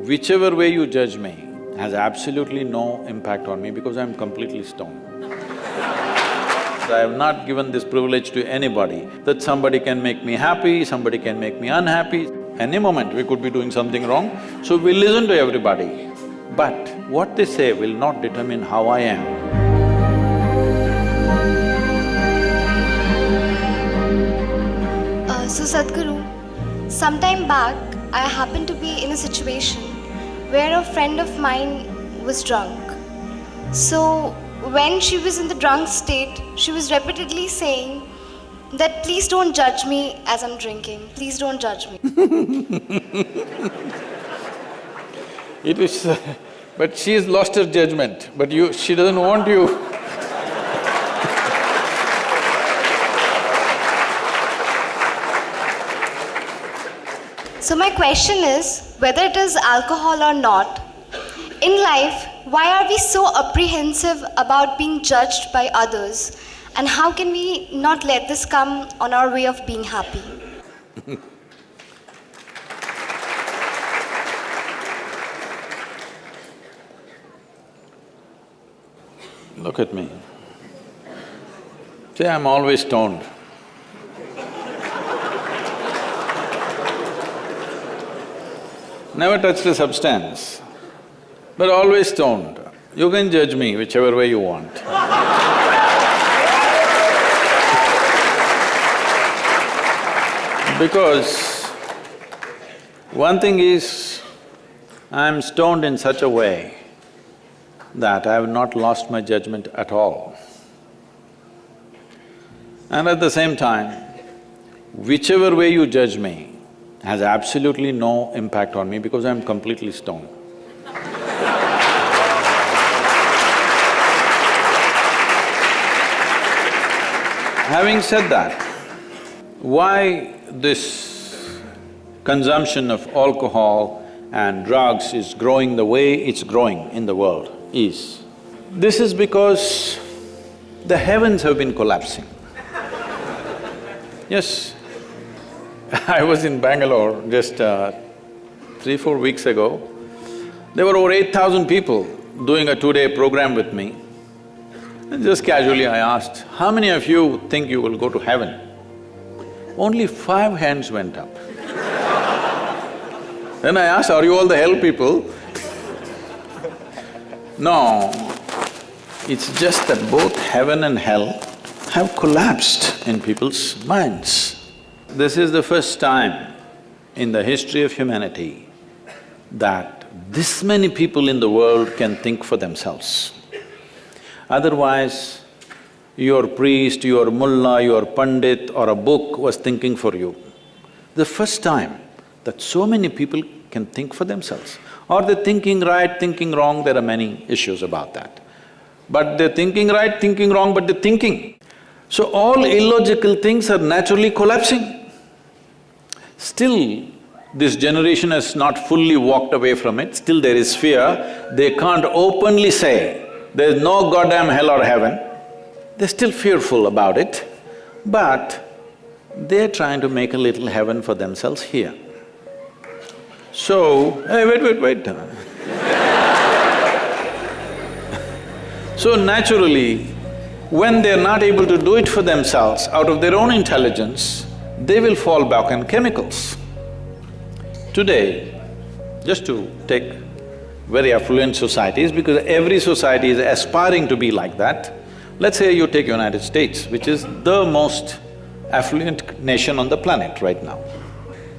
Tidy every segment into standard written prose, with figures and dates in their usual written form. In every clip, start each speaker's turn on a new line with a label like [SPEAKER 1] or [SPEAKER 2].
[SPEAKER 1] Whichever way you judge me has absolutely no impact on me because I'm completely stoned. So I have not given this privilege to anybody that somebody can make me happy, somebody can make me unhappy. Any moment we could be doing something wrong, so we listen to everybody. But what they say will not determine how I am.
[SPEAKER 2] So Sadhguru, sometime back I happened to be in a situation where a friend of mine was drunk. So when she was in the drunk state, she was repeatedly saying that please don't judge me as I'm drinking, please don't judge me.
[SPEAKER 1] It is… but she's lost her judgment, but she doesn't want you.
[SPEAKER 2] So my question is, whether it is alcohol or not, in life, why are we so apprehensive about being judged by others? And how can we not let this come on our way of being happy?
[SPEAKER 1] Look at me. See, I'm always stoned. Never touched a substance, but always stoned. You can judge me whichever way you want. Because one thing is, I'm stoned in such a way that I have not lost my judgment at all. And at the same time, whichever way you judge me has absolutely no impact on me because I'm completely stoned. Having said that, why this consumption of alcohol and drugs is growing the way it's growing in the world is, this is because the heavens have been collapsing. Yes, I was in Bangalore just 3-4 weeks ago. There were over 8,000 people doing a 2-day program with me. And just casually I asked, how many of you think you will go to heaven? Only 5 hands went up. Then I asked, are you all the hell people? No, it's just that both heaven and hell have collapsed in people's minds. This is the first time in the history of humanity that this many people in the world can think for themselves. Otherwise, your priest, your mullah, your pandit or a book was thinking for you. The first time that so many people can think for themselves. Are they thinking right, thinking wrong? There are many issues about that. But they're thinking right, thinking wrong, but they're thinking. So all illogical things are naturally collapsing. Still, this generation has not fully walked away from it, still there is fear. They can't openly say, there's no goddamn hell or heaven. They're still fearful about it, but they're trying to make a little heaven for themselves here. So, hey, wait. So naturally, when they're not able to do it for themselves out of their own intelligence, they will fall back on chemicals. Today, just to take very affluent societies, because every society is aspiring to be like that, let's say you take United States, which is the most affluent nation on the planet right now.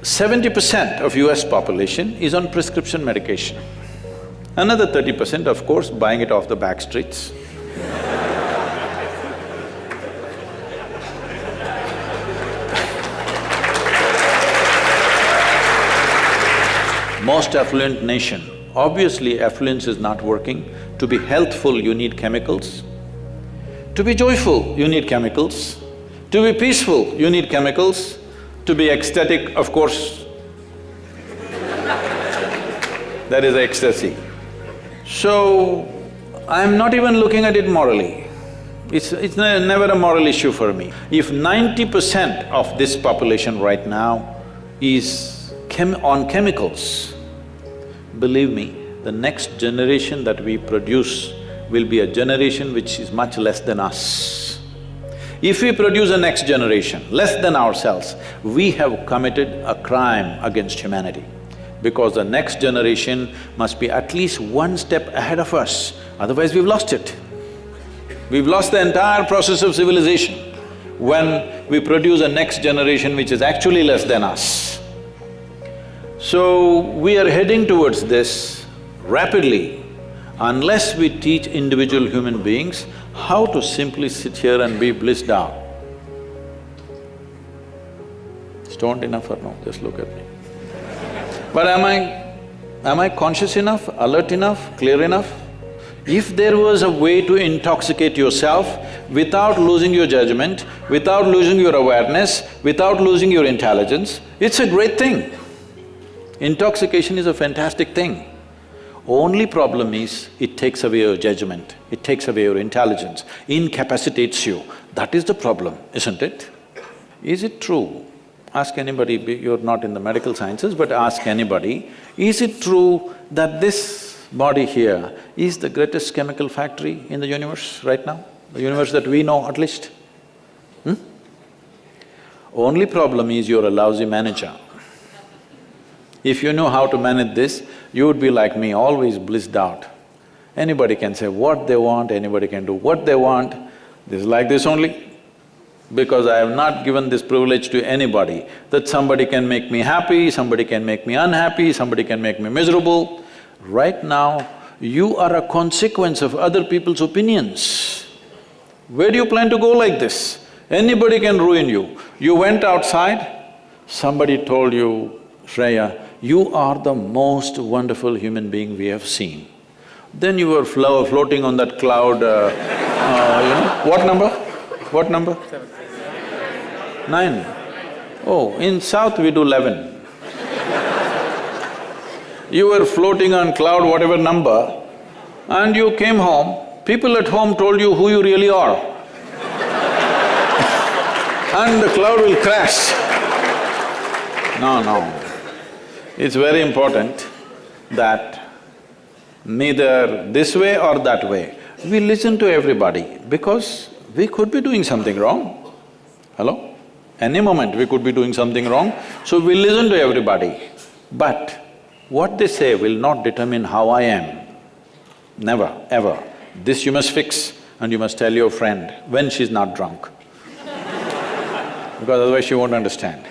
[SPEAKER 1] 70% of US population is on prescription medication. Another 30%, of course, buying it off the back streets. Most affluent nation, obviously affluence is not working. To be healthful, you need chemicals. To be joyful, you need chemicals. To be peaceful, you need chemicals. To be ecstatic, of course, that is ecstasy. So, I'm not even looking at it morally. It's never a moral issue for me. If 90% of this population right now is on chemicals, believe me, the next generation that we produce will be a generation which is much less than us. If we produce a next generation less than ourselves, we have committed a crime against humanity, because the next generation must be at least one step ahead of us, otherwise we've lost it. We've lost the entire process of civilization when we produce a next generation which is actually less than us. So, we are heading towards this rapidly. Unless we teach individual human beings how to simply sit here and be blissed out. Stoned enough or no? Just look at me. But am I conscious enough, alert enough, clear enough? If there was a way to intoxicate yourself without losing your judgment, without losing your awareness, without losing your intelligence, it's a great thing. Intoxication is a fantastic thing. Only problem is, it takes away your judgment, it takes away your intelligence, incapacitates you. That is the problem, isn't it? Is it true? Ask anybody, you're not in the medical sciences, but ask anybody, is it true that this body here is the greatest chemical factory in the universe right now? The universe that we know at least? Only problem is you're a lousy manager. If you know how to manage this, you would be like me, always blissed out. Anybody can say what they want, anybody can do what they want. This is like this only. Because I have not given this privilege to anybody, that somebody can make me happy, somebody can make me unhappy, somebody can make me miserable. Right now, you are a consequence of other people's opinions. Where do you plan to go like this? Anybody can ruin you. You went outside, somebody told you, Shreya, you are the most wonderful human being we have seen. Then you were floating on that cloud, what number? What number? 9. Oh, in South we do 11. You were floating on cloud whatever number, and you came home, people at home told you who you really are. And the cloud will crash. No. It's very important that neither this way or that way, we listen to everybody because we could be doing something wrong. Hello? Any moment we could be doing something wrong, so we listen to everybody. But what they say will not determine how I am. Never, ever. This you must fix and you must tell your friend when she's not drunk. Because otherwise she won't understand.